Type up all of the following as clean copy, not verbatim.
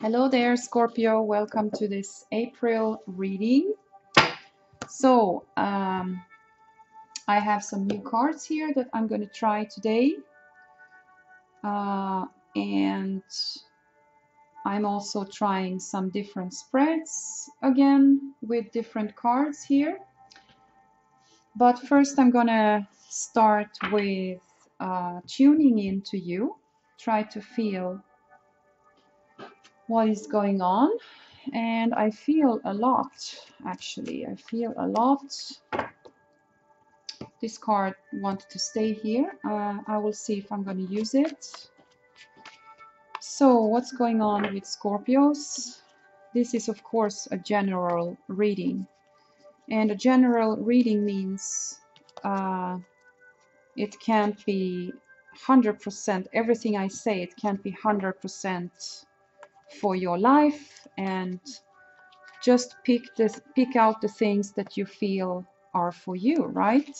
Hello there, Scorpio. Welcome to this April reading. So, I have some new cards here that I'm going to try today. And I'm also trying some different spreads again with different cards here. But first, I'm going to start with tuning into you. Try to feel what is going on. And I feel a lot, actually. I feel a lot. This card wanted to stay here. I will see if I'm going to use it. So what's going on with Scorpios? This is, of course, a general reading. And a general reading means it can't be 100%. Everything I say, it can't be 100% for your life. And just pick out the things that you feel are for you, right?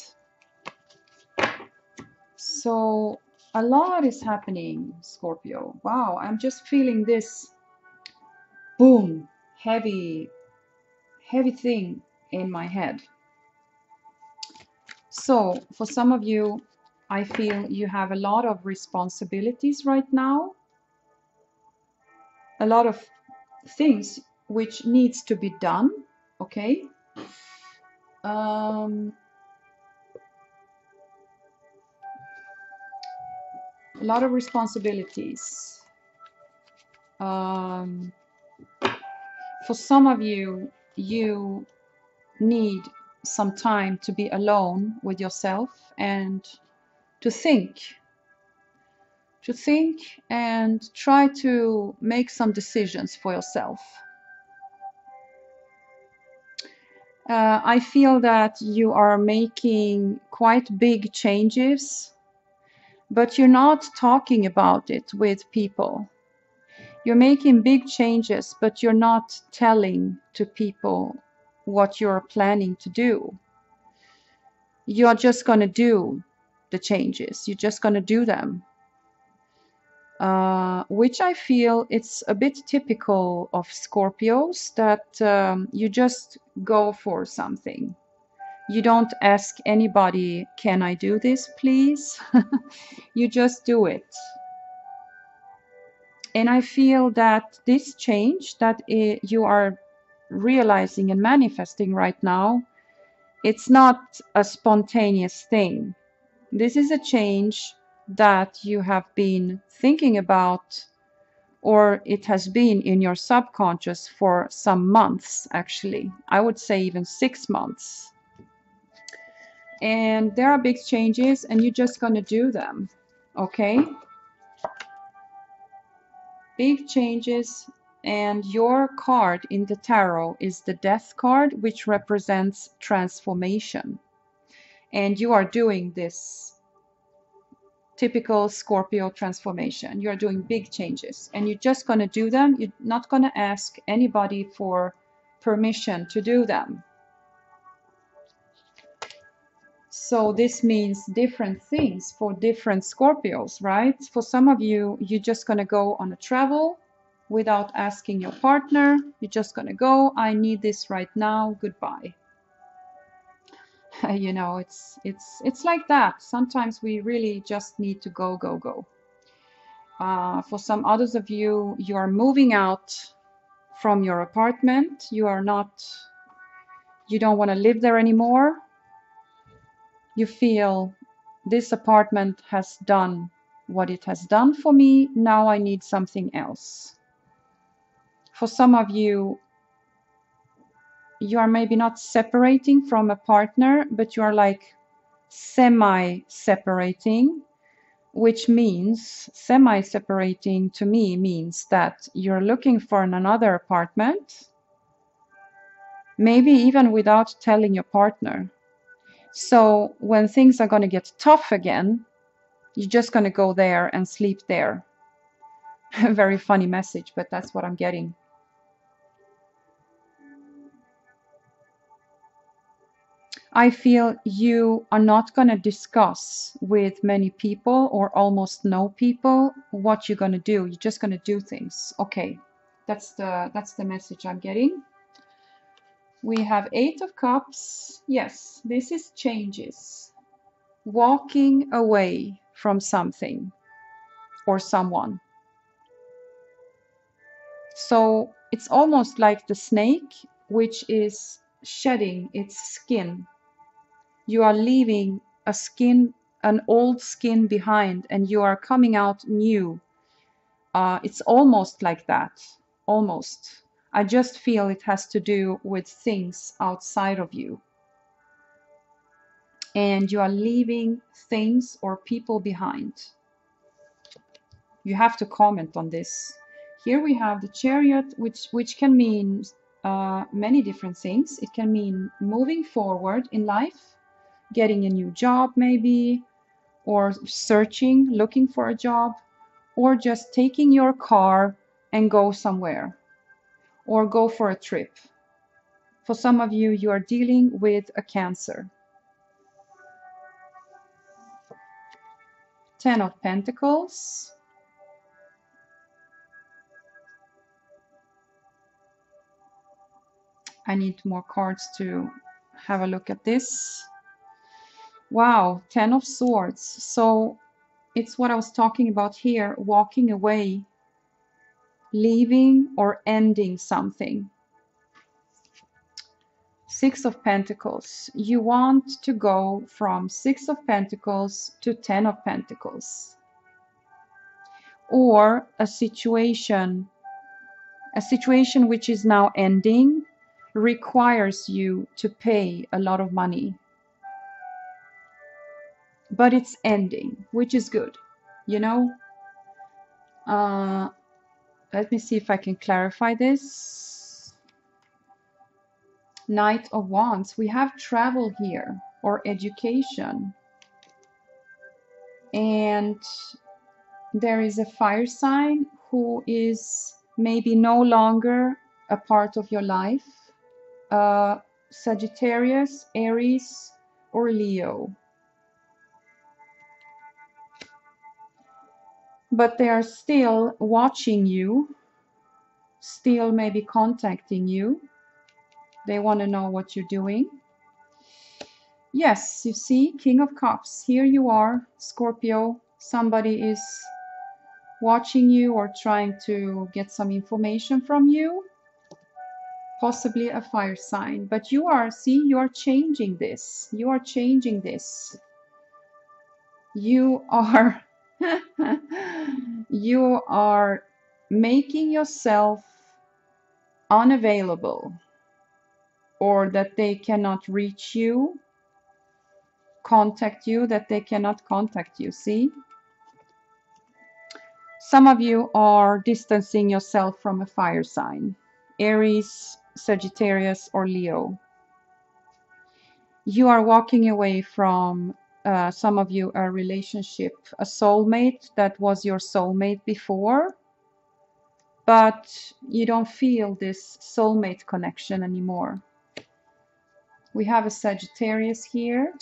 So a lot is happening, Scorpio. Wow, I'm just feeling this boom, heavy thing in my head. So for some of you, I feel you have a lot of responsibilities right now. A lot of things which needs to be done, okay? A lot of responsibilities. For some of you, you need some time to be alone with yourself and to think and try to make some decisions for yourself. I feel that you are making quite big changes, but you're not talking about it with people. You're making big changes, but you're not telling to people what you're planning to do. You're just going to do the changes. You're just going to do them. Which I feel it's a bit typical of Scorpios, that you just go for something. You don't ask anybody, can I do this, please? You just do it. And I feel that this change that you are realizing and manifesting right now, it's not a spontaneous thing. This is a change that you have been thinking about, or it has been in your subconscious for some months, actually. I would say even 6 months. And there are big changes, and you're just going to do them, okay? Big changes, and your card in the tarot is the Death card, which represents transformation. And you are doing this typical Scorpio transformation. You're doing big changes, and you're just going to do them. You're not going to ask anybody for permission to do them. So this means different things for different Scorpios, right? For some of you, you're just going to go on a travel without asking your partner. You're just going to go, I need this right now, goodbye. You know, it's like that. Sometimes we really just need to go. For some others of you, you are moving out from your apartment. You don't want to live there anymore. You feel this apartment has done what it has done for me. Now I need something else. For some of you, you are maybe not separating from a partner, but you are like semi-separating, which means semi-separating to me means that you're looking for another apartment, maybe even without telling your partner. So when things are going to get tough again, you're just going to go there and sleep there. A very funny message, but that's what I'm getting. I feel you are not going to discuss with many people or almost no people what you're going to do. You're just going to do things. Okay, That's the message I'm getting. We have Eight of Cups. Yes, this is changes. Walking away from something or someone. So it's almost like the snake, which is shedding its skin. You are leaving a skin, an old skin behind, and you are coming out new. It's almost like that. Almost. I just feel it has to do with things outside of you. And you are leaving things or people behind. You have to comment on this. Here we have the Chariot, which can mean many different things. It can mean moving forward in life, getting a new job maybe, or searching, looking for a job, or just taking your car and go somewhere, or go for a trip. For some of you, you are dealing with a cancer. Ten of Pentacles. I need more cards to have a look at this. Wow, Ten of Swords. So it's what I was talking about here, walking away, leaving or ending something. Six of Pentacles. You want to go from Six of Pentacles to Ten of Pentacles. Or a situation which is now ending requires you to pay a lot of money. But it's ending, which is good, you know? Let me see if I can clarify this. Knight of Wands. We have travel here, or education. And there is a fire sign who is maybe no longer a part of your life. Sagittarius, Aries, or Leo. But they are still watching you, still maybe contacting you. They want to know what you're doing. Yes, you see, King of Cups. Here you are, Scorpio. Somebody is watching you or trying to get some information from you. Possibly a fire sign. But you are, see, you are changing this. You are changing this. You are you are making yourself unavailable, or that they cannot reach you, contact you, that they cannot contact you. See, some of you are distancing yourself from a fire sign, Aries, Sagittarius, or Leo. You are walking away from some of you a relationship, a soulmate that was your soulmate before, but you don't feel this soulmate connection anymore. We have a Sagittarius here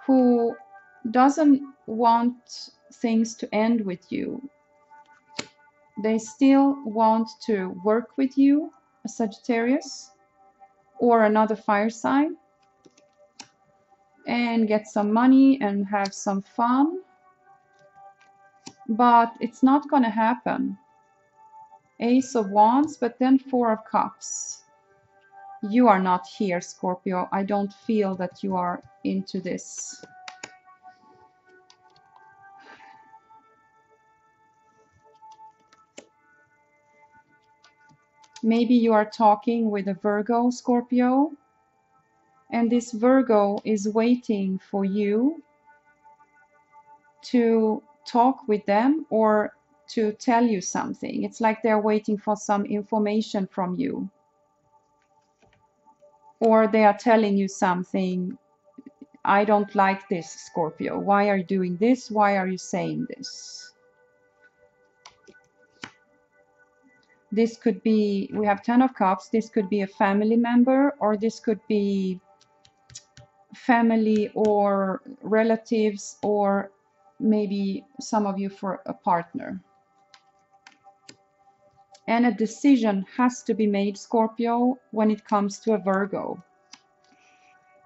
who doesn't want things to end with you. They still want to work with you, a Sagittarius, or another fire sign, and get some money and have some fun. But it's not going to happen. Ace of Wands, but then Four of Cups. You are not here, Scorpio. I don't feel that you are into this. Maybe you are talking with a Virgo, Scorpio, and this Virgo is waiting for you to talk with them or to tell you something. It's like they're waiting for some information from you. Or they are telling you something. I don't like this, Scorpio. Why are you doing this? Why are you saying this? This could be, we have Ten of Cups. This could be a family member, or this could be family or relatives, or maybe some of you for a partner. And a decision has to be made, Scorpio, when it comes to a Virgo.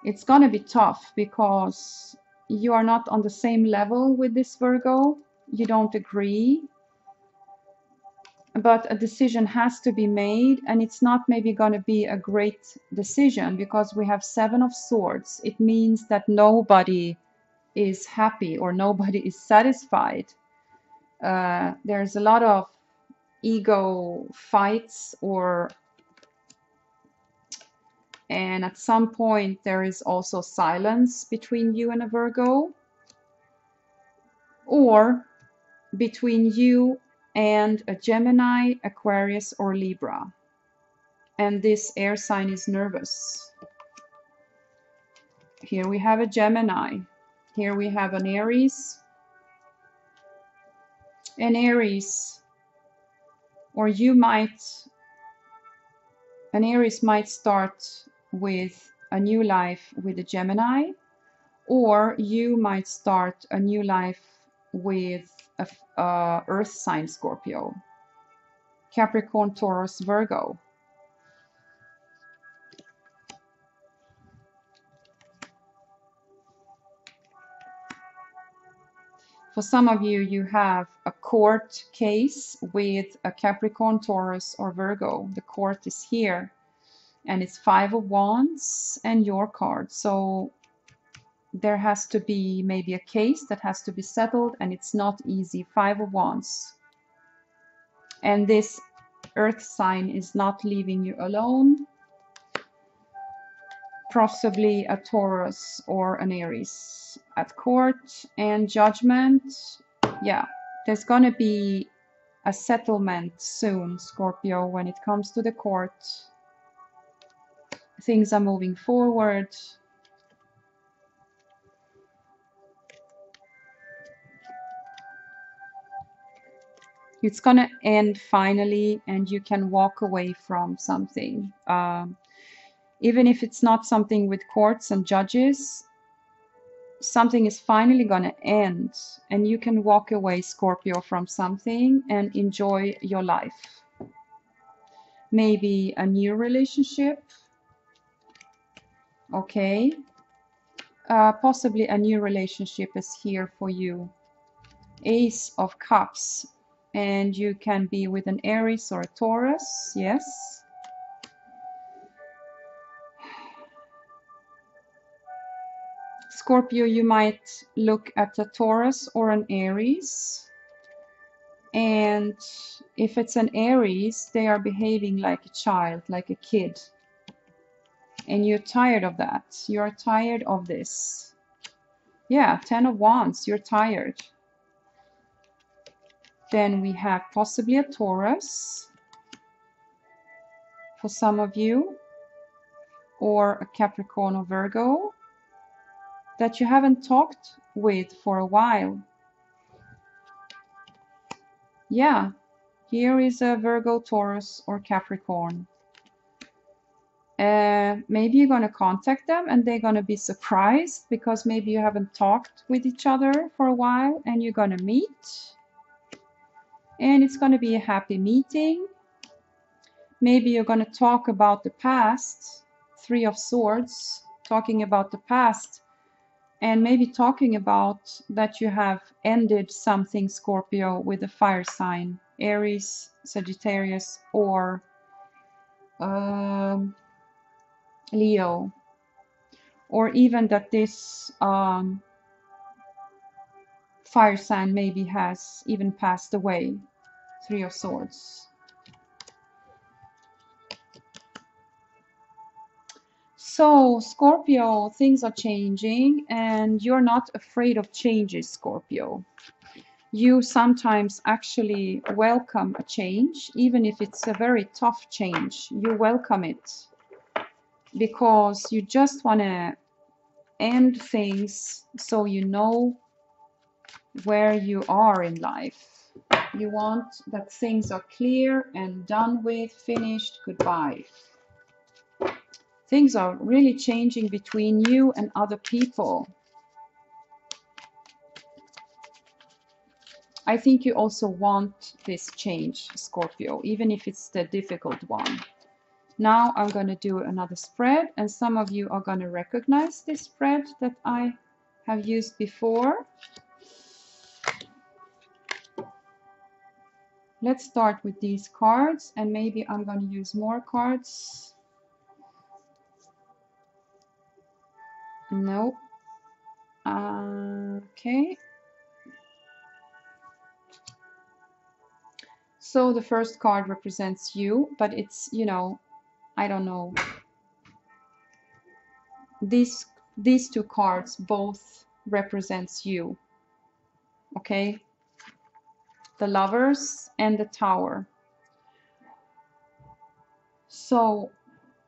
It's going to be tough because you are not on the same level with this Virgo. You don't agree. But a decision has to be made, and it's not maybe going to be a great decision because we have Seven of Swords. It means that nobody is happy or nobody is satisfied. There's a lot of ego fights, and at some point there is also silence between you and a Virgo, or between you and a Gemini, Aquarius, or Libra. And this air sign is nervous. Here we have a Gemini. Here we have an Aries. An Aries, or an Aries might start with a new life with a Gemini, or you might start a new life with a Earth sign Scorpio, Capricorn, Taurus, Virgo. For some of you, you have a court case with a Capricorn, Taurus, or Virgo. The court is here, and it's Five of Wands and your card. So there has to be maybe a case that has to be settled, and it's not easy. Five of Wands. And this Earth sign is not leaving you alone. Possibly a Taurus or an Aries at court. And Judgment, yeah, there's gonna be a settlement soon, Scorpio, when it comes to the court. Things are moving forward. It's gonna end finally, and you can walk away from something. Even if it's not something with courts and judges, something is finally going to end, and you can walk away, Scorpio, from something and enjoy your life. Maybe a new relationship. Okay. Possibly a new relationship is here for you. Ace of Cups. And you can be with an Aries or a Taurus. Yes. Scorpio, you might look at a Taurus or an Aries, and if it's an Aries, they are behaving like a child, like a kid, and you're tired of that. You're tired of this. Yeah, Ten of Wands, you're tired. Then we have possibly a Taurus for some of you, or a Capricorn or Virgo that you haven't talked with for a while. Yeah, here is a Virgo, Taurus, or Capricorn. Maybe you're going to contact them and they're going to be surprised because maybe you haven't talked with each other for a while, and you're going to meet. And it's going to be a happy meeting. Maybe you're going to talk about the past. Three of Swords, talking about the past. And maybe talking about that you have ended something, Scorpio, with a fire sign, Aries, Sagittarius, or Leo. Or even that this fire sign maybe has even passed away. Three of Swords. So, Scorpio, things are changing, and you're not afraid of changes, Scorpio. You sometimes actually welcome a change, even if it's a very tough change. You welcome it because you just want to end things so you know where you are in life. You want that things are clear and done with, finished, goodbye. Things are really changing between you and other people. I think you also want this change, Scorpio, even if it's the difficult one. Now I'm going to do another spread, and some of you are going to recognize this spread that I have used before. Let's start with these cards, and maybe I'm going to use more cards. No. Okay. So the first card represents you, but it's, you know, I don't know. These two cards both represents you. Okay? The Lovers and the Tower. So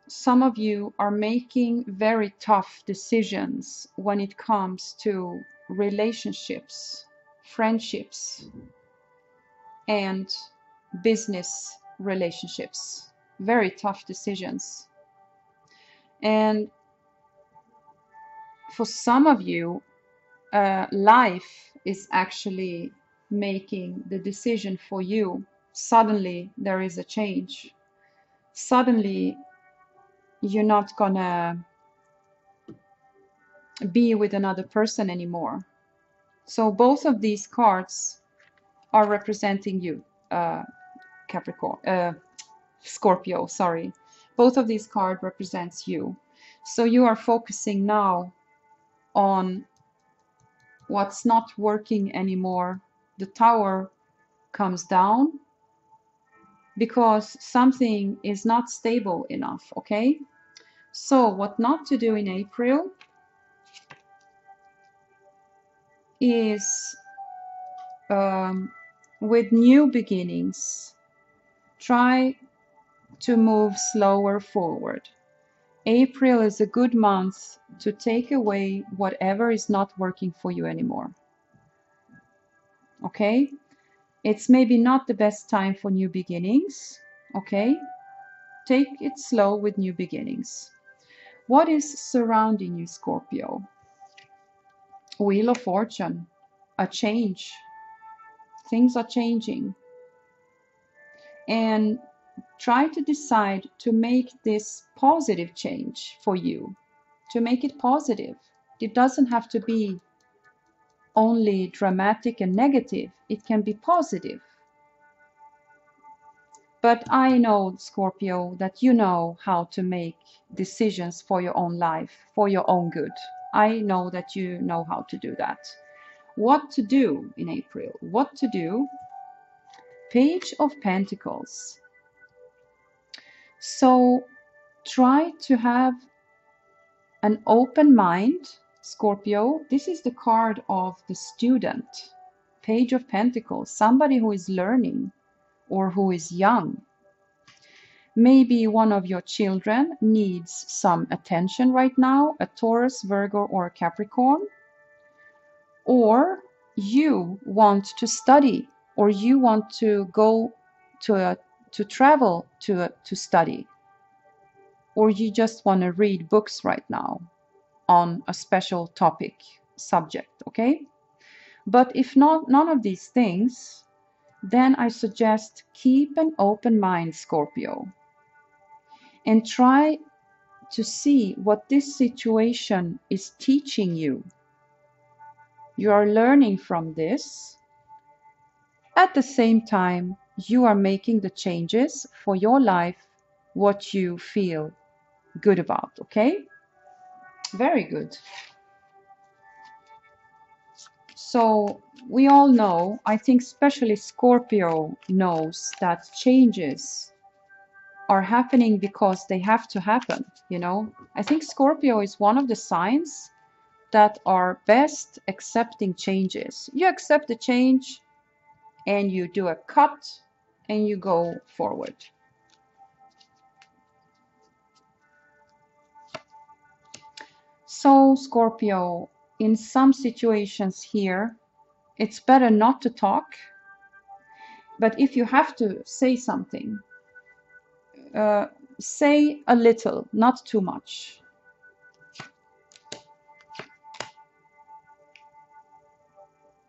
some of you are making very tough decisions when it comes to relationships, friendships, and business relationships. Very tough decisions. And for some of you, life is actually making the decision for you. Suddenly there is a change. Suddenly you're not gonna be with another person anymore. So both of these cards are representing you, Scorpio, sorry. Both of these cards represents you. So you are focusing now on what's not working anymore. The Tower comes down because something is not stable enough, okay? So what not to do in April is with new beginnings, try to move slower forward. April is a good month to take away whatever is not working for you anymore. Okay? It's maybe not the best time for new beginnings. Okay? Take it slow with new beginnings. What is surrounding you, Scorpio? Wheel of Fortune, a change. Things are changing. And try to decide to make this positive change for you, to make it positive. It doesn't have to be only dramatic and negative, it can be positive. But I know, Scorpio, that you know how to make decisions for your own life, for your own good. I know that you know how to do that. What to do in April? What to do? Page of Pentacles. So try to have an open mind, Scorpio. This is the card of the student. Page of Pentacles, somebody who is learning or who is young. Maybe one of your children needs some attention right now, a Taurus, Virgo, or a Capricorn. Or you want to study, or you want to go to travel to study, or you just want to read books right now on a special topic, subject, okay? But if not, none of these things, then I suggest keep an open mind, Scorpio, and try to see what this situation is teaching you. You are learning from this. At the same time, you are making the changes for your life, what you feel good about, okay? Very good. So we all know, I think especially Scorpio knows that changes are happening because they have to happen, you know? I think Scorpio is one of the signs that are best accepting changes. You accept the change and you do a cut and you go forward. So Scorpio, in some situations here, it's better not to talk. But if you have to say something, say a little, not too much.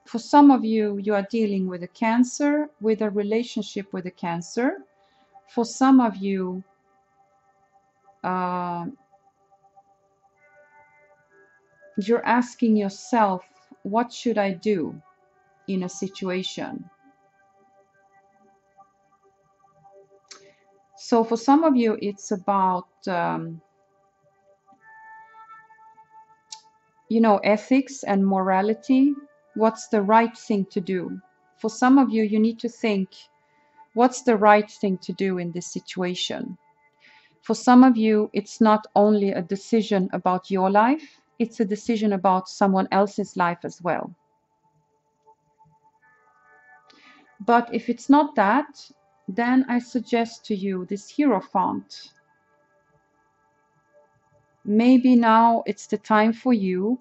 For some of you, you are dealing with a cancer, with a relationship with a cancer. For some of you, you're asking yourself, what should I do in a situation? So for some of you, it's about, ethics and morality. What's the right thing to do? For some of you, you need to think, what's the right thing to do in this situation? For some of you, it's not only a decision about your life, it's a decision about someone else's life as well. But if it's not that, then I suggest to you this Hierophant. Maybe now it's the time for you,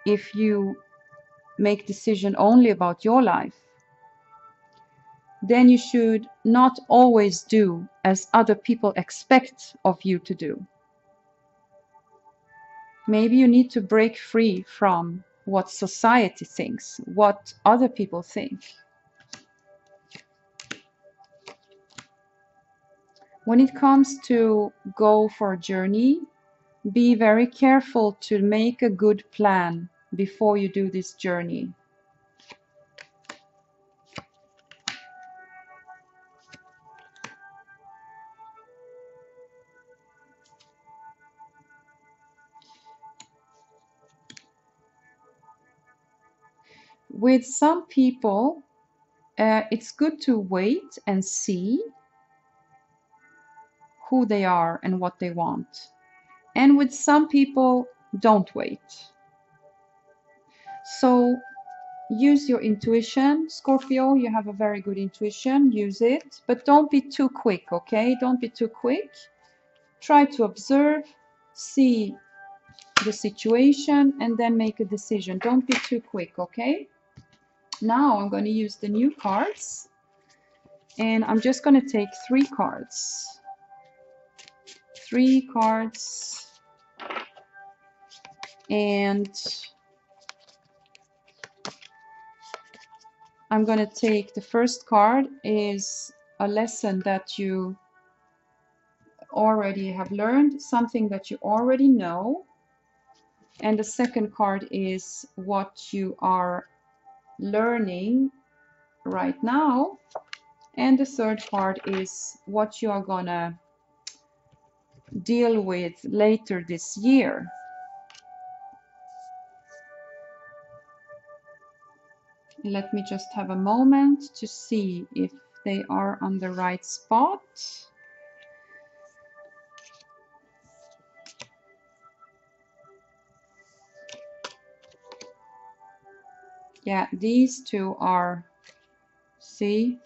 if you make decision only about your life, then you should not always do as other people expect of you to do. Maybe you need to break free from what society thinks, what other people think. When it comes to go for a journey, be very careful to make a good plan before you do this journey. With some people, it's good to wait and see who they are and what they want. And with some people, don't wait. So use your intuition. Scorpio, you have a very good intuition. Use it. But don't be too quick, okay? Don't be too quick. Try to observe, see the situation, and then make a decision. Don't be too quick, okay? Now I'm going to use the new cards. And I'm just going to take 3 cards. 3 cards. And I'm going to take the first card is a lesson that you already have learned, something that you already know. And the second card is what you are learning right now. And the third card is what you are gonna deal with later this year. Let me just have a moment to see if they are on the right spot. Yeah, these 2 are, see?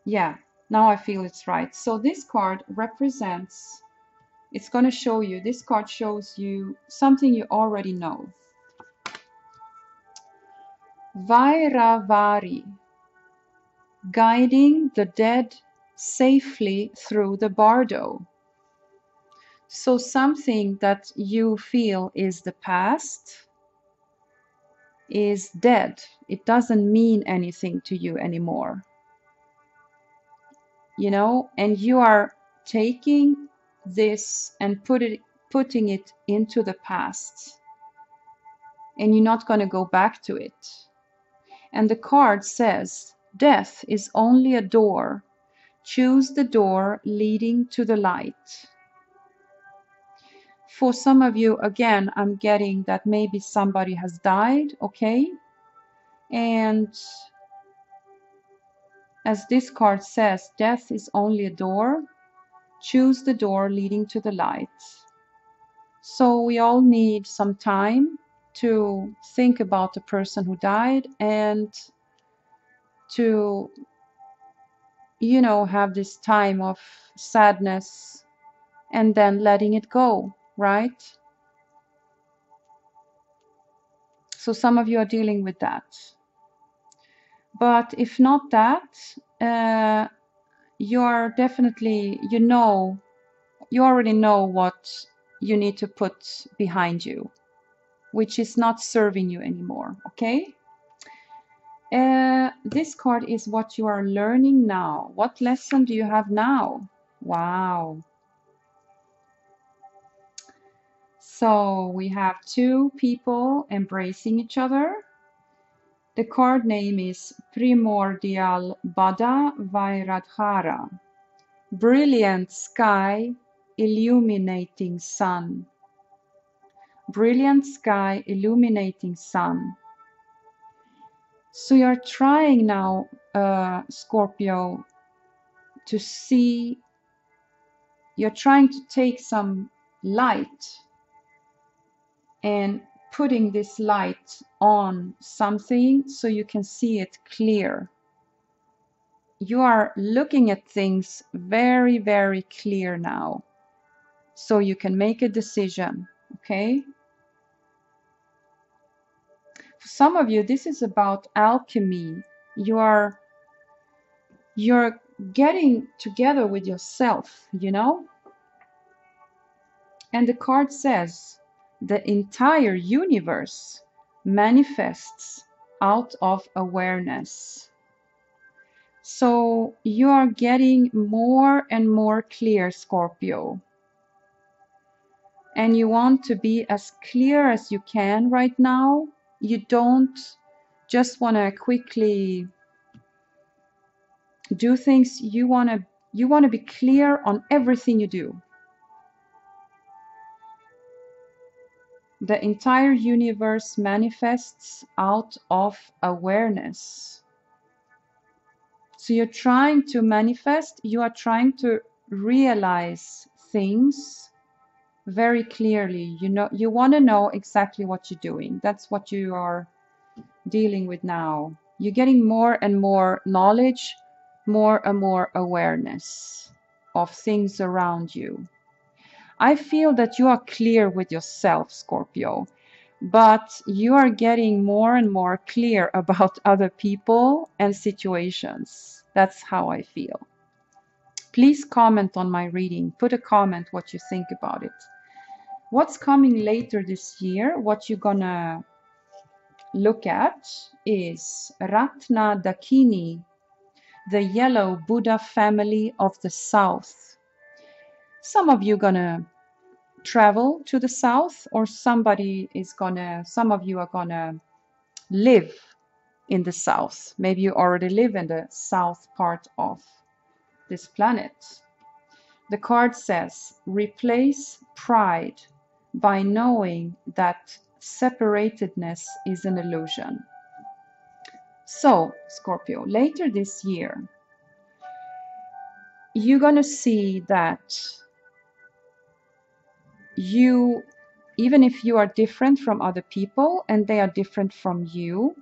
Yeah, now I feel it's right. So this card represents, it's going to show you, this card shows you something you already know. Vairavari, guiding the dead safely through the bardo. So something that you feel is the past is dead. It doesn't mean anything to you anymore. And you are taking this and putting it into the past. And you're not going to go back to it. And the card says, death is only a door. Choose the door leading to the light. For some of you, again, I'm getting that maybe somebody has died, okay? And as this card says, death is only a door. Choose the door leading to the light. So we all need some time to think about the person who died and to, have this time of sadness and then letting it go, right? So some of you are dealing with that. But if not that, you are definitely, you already know what you need to put behind you, which is not serving you anymore, okay? This card is what you are learning now. What lesson do you have now? Wow. So we have two people embracing each other. The card name is Primordial Bada Vairadhara. Brilliant sky, illuminating sun. Brilliant sky, illuminating sun. So you're trying now, Scorpio, to see, you're trying to take some light and putting this light on something so you can see it clear. You are looking at things very, very clear now, so you can make a decision, okay? For some of you, this is about alchemy. You're getting together with yourself, you know? And the card says, the entire universe manifests out of awareness. So you are getting more and more clear, Scorpio. And you want to be as clear as you can right now. You don't just want to quickly do things. You want to be clear on everything you do. The entire universe manifests out of awareness. So you're trying to manifest, you are trying to realize things very clearly. You know, you want to know exactly what you're doing. That's what you are dealing with now. You're getting more and more knowledge, more and more awareness of things around you. I feel that you are clear with yourself, Scorpio, but you are getting more and more clear about other people and situations. That's how I feel. Please comment on my reading. Put a comment what you think about it. What's coming later this year, what you're gonna look at is Ratna Dakini, the yellow Buddha family of the South. Some of you gonna travel to the South, or some of you are gonna live in the South. Maybe you already live in the South part of this planet. The card says, replace pride by knowing that separatedness is an illusion. So, Scorpio, later this year, you're going to see that you, even if you are different from other people and they are different from you,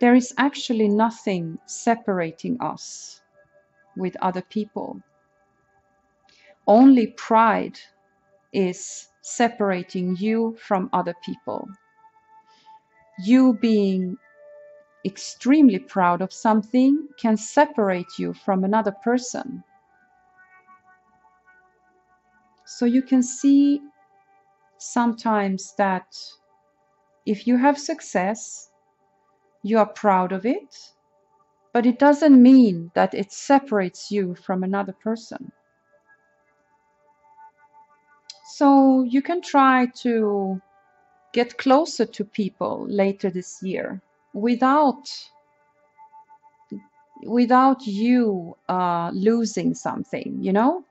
there is actually nothing separating us with other people. Only pride is separating you from other people. You being extremely proud of something can separate you from another person. So you can see sometimes that if you have success, you are proud of it, but it doesn't mean that it separates you from another person. So you can try to get closer to people later this year without you losing something, you know.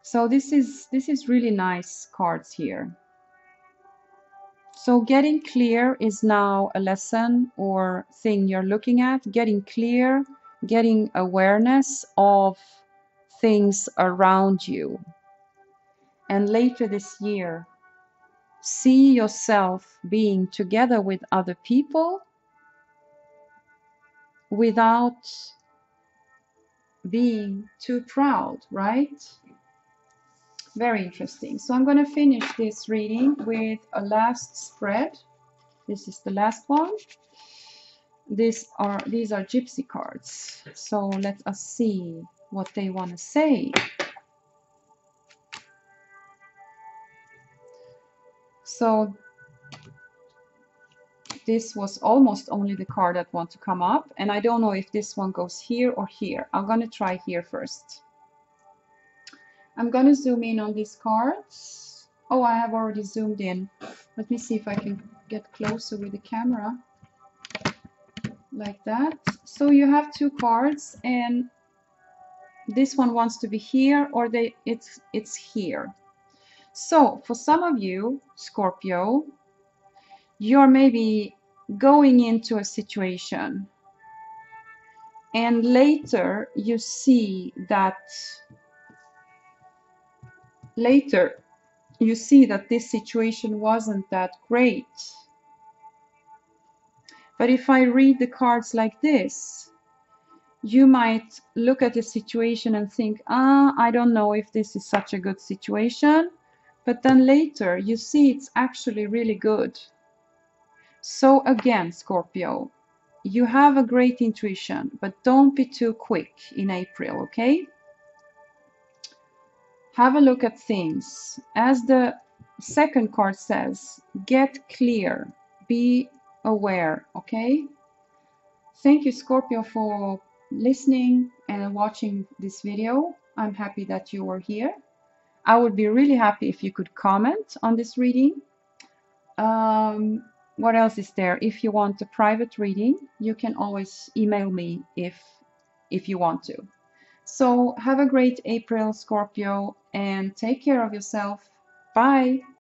So this is really nice cards here. So getting clear is now a lesson or thing you're looking at. Getting clear, getting awareness of things around you. And later this year, see yourself being together with other people without being too proud, right? Very interesting. So I'm going to finish this reading with a last spread. This is the last one. These are gypsy cards. So let us see what they want to say. So this was almost only the card that want to come up, and I don't know if this one goes here or here. I'm going to try here first. I'm going to zoom in on these cards. Oh, I have already zoomed in. Let me see if I can get closer with the camera. Like that. So you have two cards, and this one wants to be here, or it's here. So for some of you, Scorpio, you're maybe going into a situation, and later you see that this situation wasn't that great. But if I read the cards like this, you might look at the situation and think, I don't know if this is such a good situation. But then later you see it's actually really good. So again, Scorpio, you have a great intuition, but don't be too quick in April, okay? Have a look at things. As the second card says, get clear, be aware, okay? Thank you, Scorpio, for listening and watching this video. I'm happy that you were here. I would be really happy if you could comment on this reading. What else is there? If you want a private reading, you can always email me if you want to. So have a great April, Scorpio, and take care of yourself. Bye.